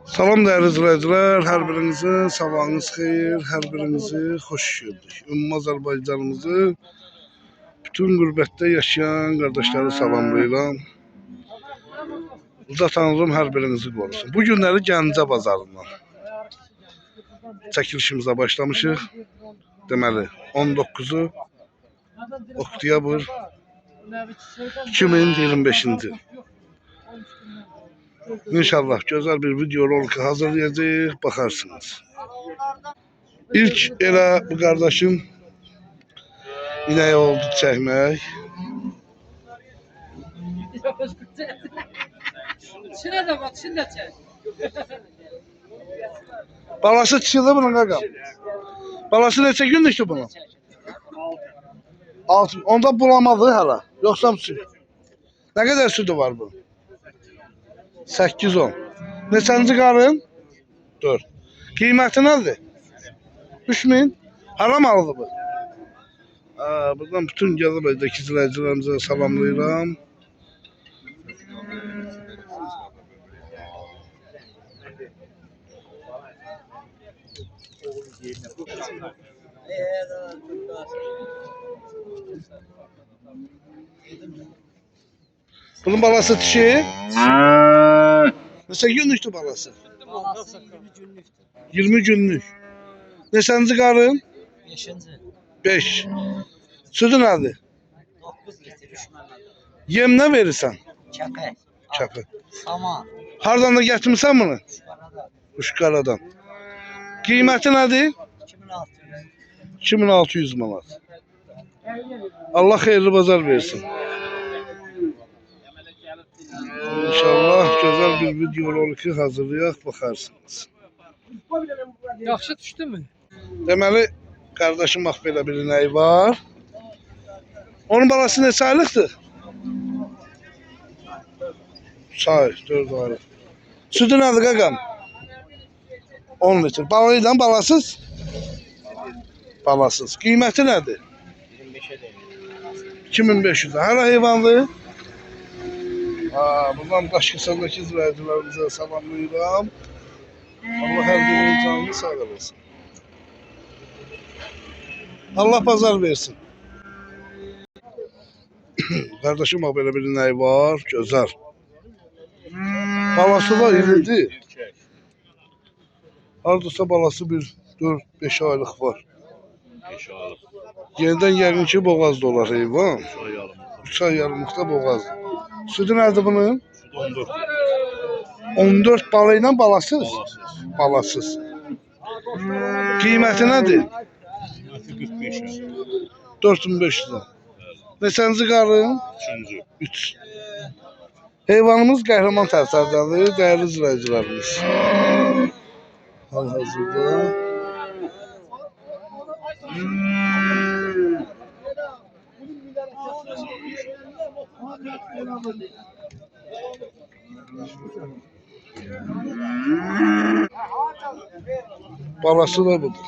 Salam değerli izleyiciler, her birinizin sabahınız xeyir, her birinizi hoş gördük. Ümmü Azerbaycanımızı bütün gurbette yaşayan kardeşleri salamlayıram. Uca Tanrım her birinizi korusun. Bu günleri Gəncə bazarından çəkilişimizə başlamışıq. Deməli 19'u oktyabr 2025'ci. İnşallah güzel bir video rolik hazırlayacağız, bakarsınız. İlk elə bu kardeşim ineği oldu çəkmək. Şuna da bak, şuna da çek. Balası çıkıldı bunun qaqam. Balası neçə gündür bunun? 6. Onda bulamadı hala. Yoksa mı süt? Ne kadar sütü var bunun? 8-10. Neçənci qarın? 4. Qiyməti nədir? 3000. Haram aldı bu. Buradan bütün Gəncəbəydəki izləyicilərimizə salamlayıram. Bunun balası dişi. Neçə günlükdür balası? 20 günlük. Neçənci qarın? 5. Sütü nədir? 9 litre, 3 manat. Yem nə verirsən? Çakı. Çapı. Sama. Hardan da gətirmisən bunu? Quşqaradan. Qiyməti nədir? 2600. 2600 manat. Allah xeyirli bazar versin. İnşallah güzel bir video roliki hazırlayaq, bakarsınız. Yaxşı düşdü mü? Deməli, kardeşim bax belə bir inəyi var. Onun balası neçə aylıqdır? Say, 4 aylıq. Sütü nədir qaqam? 10 litr. Balıyla balasız? Balasız. Qiyməti nədir? 2500. Hələ heyvandır? Buradan Daşkəsəndəki izləyicilərimizə salamlayıram. Allah hər birinin canını sağ olasın. Allah pazar versin. Kardeşim bak böyle bir inəyi var, gözəl. Balası da iridir. Hardasa balası bir 4-5 aylıq var. 5 aylık. Yeniden yəqin ki boğazda olar heyvan. 3 ay yarımlıqda boğazda. Sütü nədir bunun? 14. 14 balıyla balasız. Balasız. Balasız. Qiyməti nədir? Qiyməti 45 lira. 4500 lira. Neçənci qarın? 3-cü. 3. Heyvanımız qəhrəman tərsərdəndir, dəyərli izləyicilərimiz. Hal-hazırda. Balası da budur.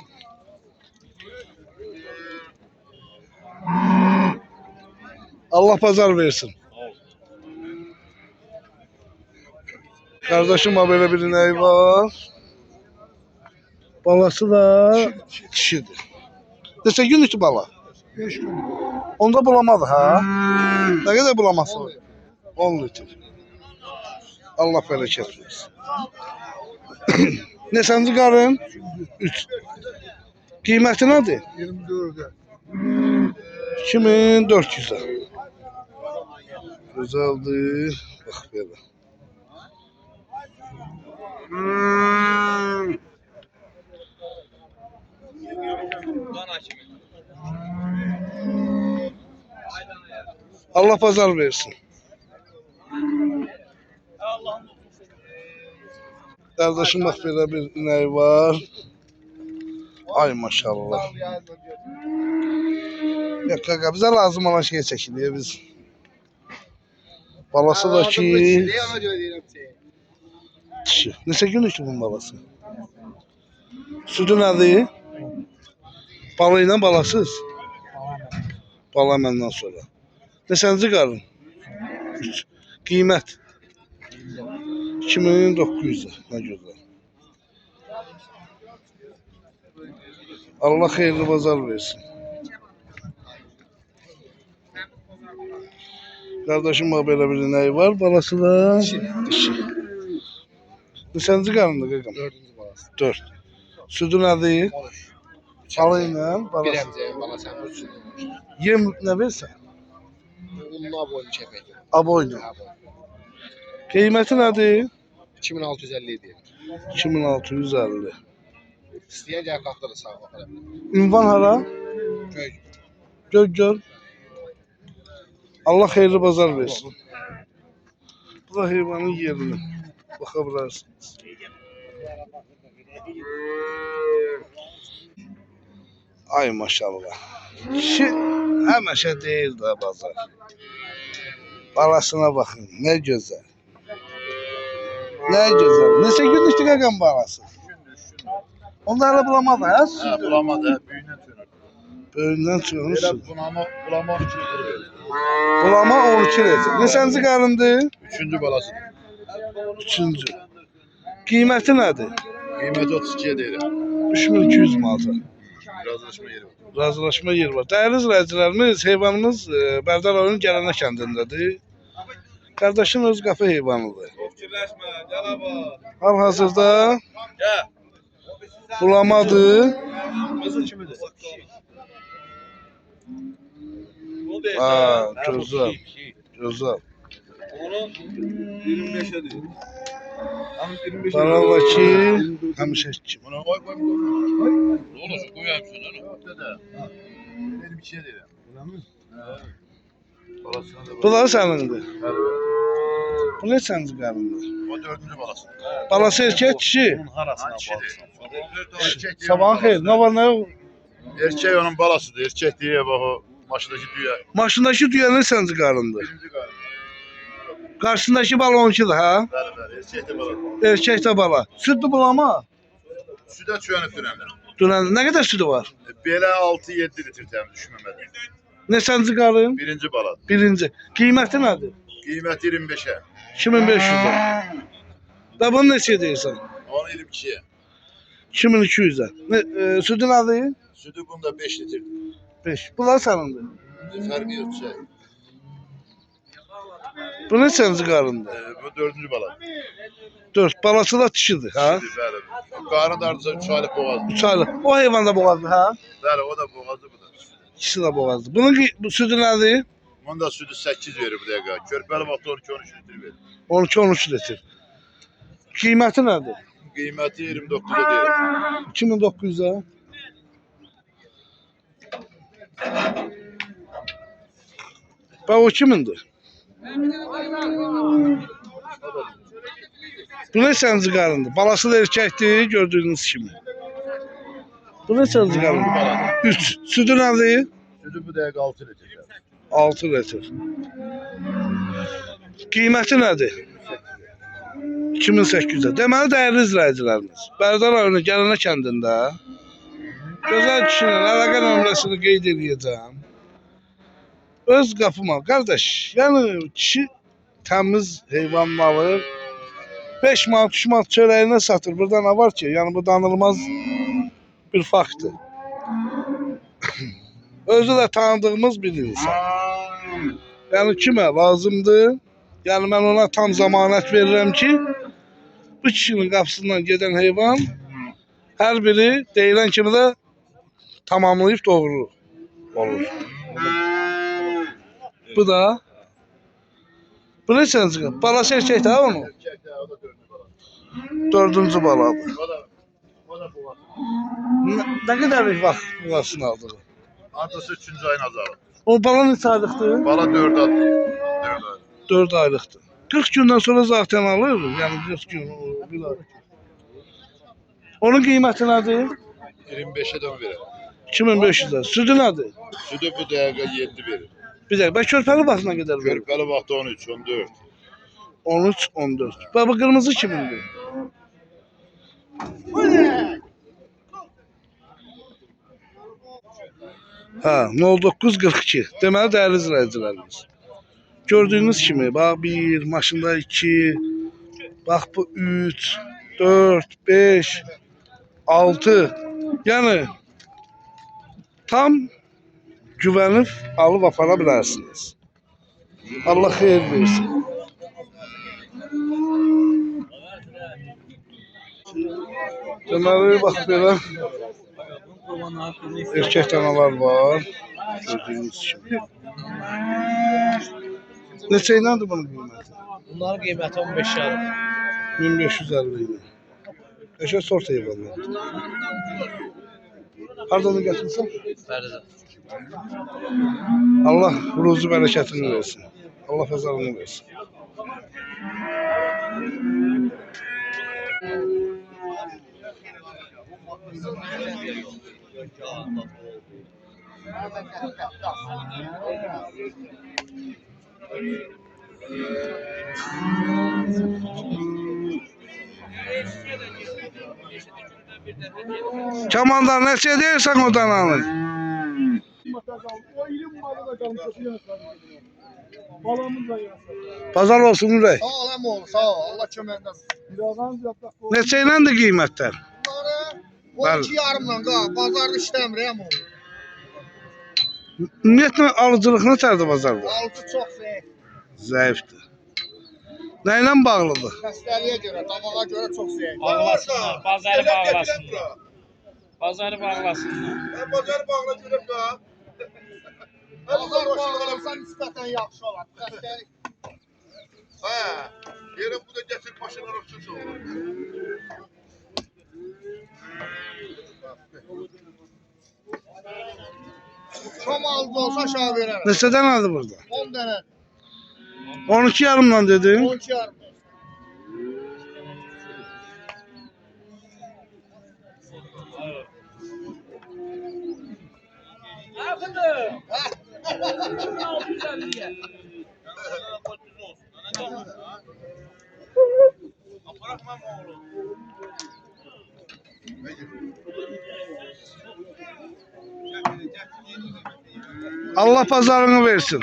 Allah pazar versin. Kardeşim böyle bir ineği var. Balası da dişidir. Neçə gündür bala? 5 gün. Onda bulamadı ha? Ne kadar bulaması var? 10 litr. Allah bereket versin. Neçənci qarın? 3. Qiyməti nədir? 24'e. 2400'e. Güzeldir. Bak böyle. Allah pazar versin. Kardeşim bak böyle bir ineği var. Ay maşallah. Yok kaka bize lazım olan şeye çekiliyor biz. Balası da ki dişi. Neçə gün içti bunun balası? Sütü nədir? Balı ilə balasız? Bala məndən sonra. Neçənci qarın? 3. Qiymət? 2900 lira. Nə gözəl. Allah xeyirli bazar versin. Kardeşim bak böyle bir ineği var. Balası da dişi. Neçənci qarnında qaqam? 4-cü balası. 4. Südü nədir? Balı ilə Bir balası. əmcəyin balası bu üçün. Yem nə versən? Unlu aboylu kəpək. Aboylu. Qiyməti nədir? 2650 idi. 2650. İstəyən gəl qapda da sağ baxara. Ünvan hara? Köy. Gör. Allah xeyirli bazar versin. Bu da heyvanın yerini. Baxa bilərsiniz. Ay maşallah. Kişi həmişə deyir də bazar. Balasına baxın. Nə gözəl. Nə gözəl. Neçə günlükdü qaqam balası? Onda hələ bulamadı, hə? Ha, bulamadı, ha, büyüğünden tüyünür. Böyündən çıxmışsın. Böyle bulama 12 litre verir. Bulama 12 litre. Neçənci qarındı? 3. balası. 3-cü. Qiyməti nədir? Kıymeti 32'ye değil. 3200 manata. Razılaşma yeri var. Razılaşma yeri var. Dəyərli izləyicilərimiz, heyvanımız Bərdər rayonu Gələnə kəndindədir. Qardaşın öz qapı heyvanıdır. Fikirləşmə, gəl abi. Hal-hazırda Gəl. bulamadır. Qızıl kimidir? Ha, gözəl. Gözəl. Onun 25'e değil. Ama 25'e Baradakı həmişə kimi. Buna koy. Ne olacak? Koyayım şunu. Yok dede. Benim bir şey değil. Balasına da Bu da sənindir. bak. Bu neçənci qarındır? O 4. balası. Balası erkək kişi. Bunun harasına balası. Sabahın xeyir. Nə var nə yox? Erkek onun balasıdır. Erkek diye bak o maşındaki düğe. Maşındakı düyə neçənci qarındır? 1. galiba. Qarşısındakı bala 12'dir, hə? Bəli. Erkek de balası. Erkək də bala. Südlü bulama. Süde çöğünüp dönenler. Dünən nə qədər südü var? Belə 6-7 litre təmin düşməmədi. Neçənci qarın? 1. baladır. Birinci. Qiyməti nədir? Qiyməti 25'e. 2500'ə. Da bunu neçə deyirsən? Onu 22'ye. 2200'ə. Südü nədir? Sütü bunda 5 litre. 5. Bunlar sənindir. Fərqi yok şey. Bu neçənci qarındır? Bu 4. bala. 4. Balası da dişidir, hə? Şimdi bəli. Qarın dardısa 3 aylık boğaz. 3 aylıq. O heyvan da boğazdır, hə? Bəli o da boğazı bu da. İkisi də boğazdır. Bunun bu südü nədir? Bunun da sütü 8 verir bu dəqiqə. Körpəli vaxtda 12-13 litre verir. 12-13 litr. Qiyməti nədir? Qiyməti 29'a deyil. 2900'ə. Bax o kimindir? Bu neçənci qarındır? Balası da erkəkdir, gördüyünüz kimi. Bu neçənci qarındır? 3. Südü nədir? Sütü bu dəqiqə 6 litre. 6 litr. Qiyməti nədir? 2800'ə. Deməli dəyərli izləyicilərimiz, Bərdər rayonu Gələnə kəndində gözəl kişinin əlaqə nömrəsini qeyd edəcəm. Öz qapıma, qardaş, yəni kişi təmiz heyvanını alır. 5 manat, 3 manat çörəyinə satır. Burada nə var ki? Yəni bu danılmaz bir faktdır. Özü də tanıdığımız bir insan. Yəni kimə lazımdır? Yəni mən ona tam zəmanət verirəm ki, bu kişinin qapısından gedən heyvan hər biri deyilən kimi də tamamlayıb doğru olur. Bu da bu neçənci qap? Balası erkək də onun. Erkək də o da 4. bala. 4-cü baladır. O da boğaz. Nə qədərlik vaxt bulasını aldığı? Artısı 3-cü ayın azarı. O bala neçə aylıqdır? Bala 4 ay. 4 ay. 4 aylıqdır. 40 gündən sonra zaten alır. Yəni 40 gün, bir ay. Onun qiyməti nədir? 25'e de verir. 2500'ə. Südü nədir? Sütü bu dəqiqə 7 verir. Bir dəqiqə, bək körpəli vaxtına qədər verir. Körpəli vaxtda 13, 14. 13, 14. Bak bu kırmızı kimindir? Ha, 0942. Deməli dəyərli izləyicilərimiz. Gördüyünüz kimi, bax 1, maşında 2, bax bu 3, 4, 5, 6. Yəni tam güvenip alıp apara bilərsiniz. Allah xeyir versin. Deməli, bax belə erkək danalar var. Gördüyünüz kimi. Neçə iləndir bunun qiyməti? Bunların qiyməti 15 yarım. 1550 ilə. Eşə sort heyvanlar. Harada onu gətirsən? Bərizə. Allah ruzu bərəkətini versin. Allah fəzalını versin. Kamandar neçə deyirsən o dananı? Pazar olsun Ürək. Sağ ol əmi oğlu, sağ ol. Allah köməyində olsun. Neçə iləndir qiymətlər? Bunları 12 yarımla qal. Bazarda işləmir əmi oğlu. Ümumiyyətlə alıcılıq nətərdir bazarda? Altı çox zəif. Zəifdir. Nə ilə bağlıdır? Xəstəliyə görə, tabağa görə çox zəif. Bağlasınlar, bazarı bağlasınlar. Bazarı bağlasınlar. Bazar bağla görüb də. Bazar bağlanırsa nisbətən yaxşı olar. Xəstəlik. Hə. Yerə bu da gətir başına röxsəsi olur. Şam alıcı olsa aşağı verərəm. Neçədən aldı burada? 10 dənə. 12 yarımdan dedin. 12 yarım. Bırakmam oğlum. Allah pazarını versin.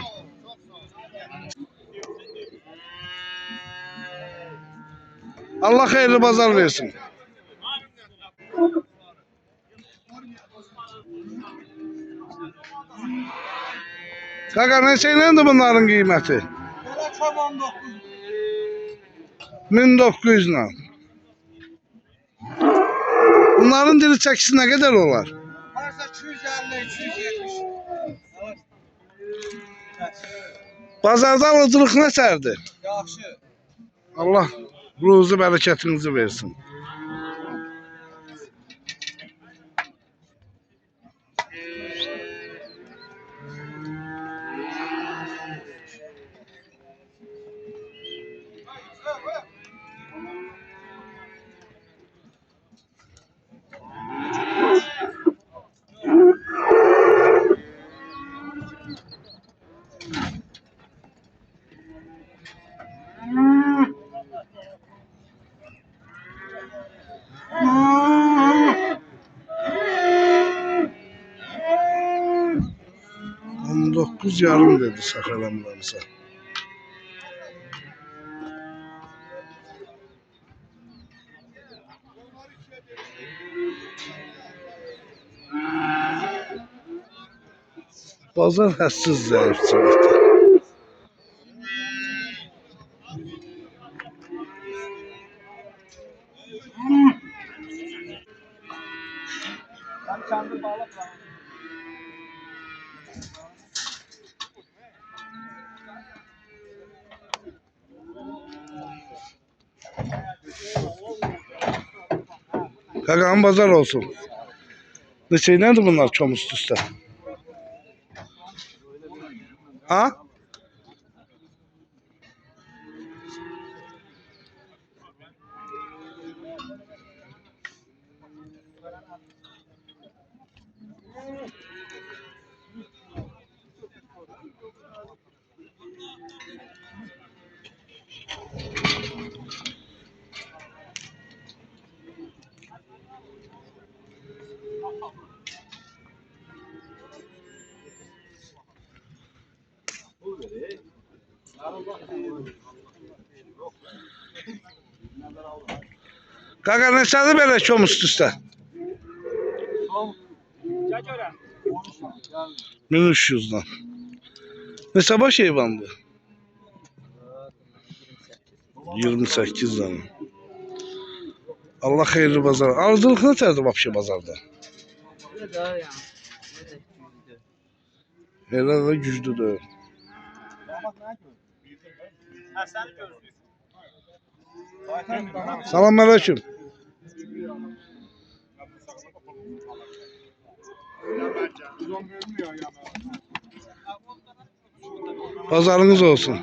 Allah hayırlı pazar versin. Kaka neçəyinədir bunların qiyməti? 1900 ilə. Bunların diri çəkisi nə qədər olar? Varsa 250-270. Bazarda alıcılıq nətərdir? Yaxşı. Allah ruzu bərəkətinizi versin. Dokuz yarım dedi sakalamlarımıza. Bazar həssiz zəifçilikdir. Kagağın bazar olsun. Neçə nədir bunlar çom üst-üstə? Ha? Qaqa neçədir belə çom üst-üstə? 1300'dan. Neçə baş heyvandı? 28 tane. Allah xeyirli bazar. Arzuluk neçədir vapşe bazarda? Elə də güclüdür. Salam aleyküm. Pazarınız olsun.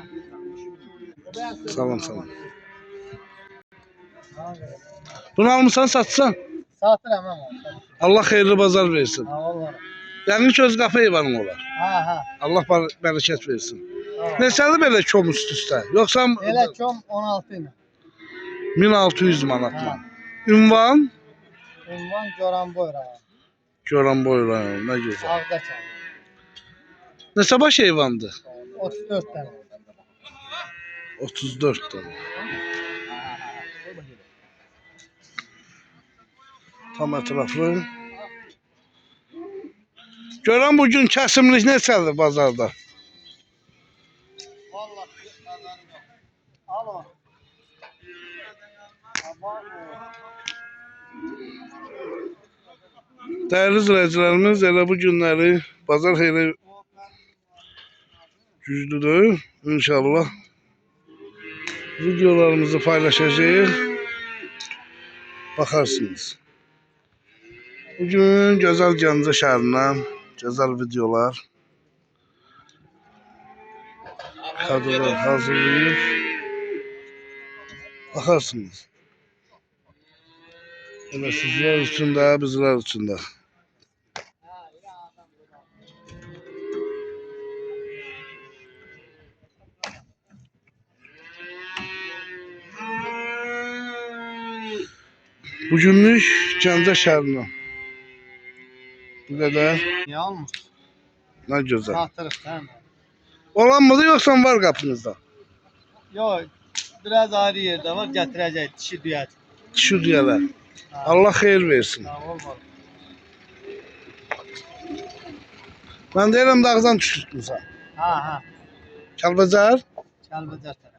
Salam salam. Bunu almışsan satsan. Satıram ama. Allah xeyirli bazar versin. Ha vallahi. Yəqin ki öz qapı heyvanın olar. Ha ha. Allah bərəkət versin. Neçədir belə kom üst-üstə? Yoxsa Elə çom 16 ilə. 1600 manatla. Ünvan? Ünvan Goranboy rayonu. Goranboy rayonu, nə gözəl. Ağdaçay. Neçə baş heyvandır? 34 tane. 34 tane. Tam ətraflı. Görən bugün kəsimlik neçədir bazarda? Vallahi alo. Dəyərli izləyicilərimiz, elə bu günləri bazar xeyli güclüdür. İnşallah videolarımızı paylaşacağıq. Bakarsınız. Bugün gözəl Gəncə şəhərindən gözəl videolar kadrlar hazırlayıb. Bakarsınız. Elə sizlər üçün də, bizlər üçün də. Bugünlük Gəncə şəhərindən. Bu qədər. Niye almış? Nə gözəl. Satırıq sen. Olan mıdır yoxsa var qapınızda? Yok. Biraz ayrı yerde var. Getireceğiz. Dişi düğet. Şu deyələr. Allah xeyir versin. Ha olmaz. Mən deyirəm dağdan düşürtmüsən. Ha ha. Kəlbəcər. Çalbıcar taraf.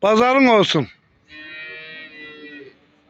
Bazarın olsun.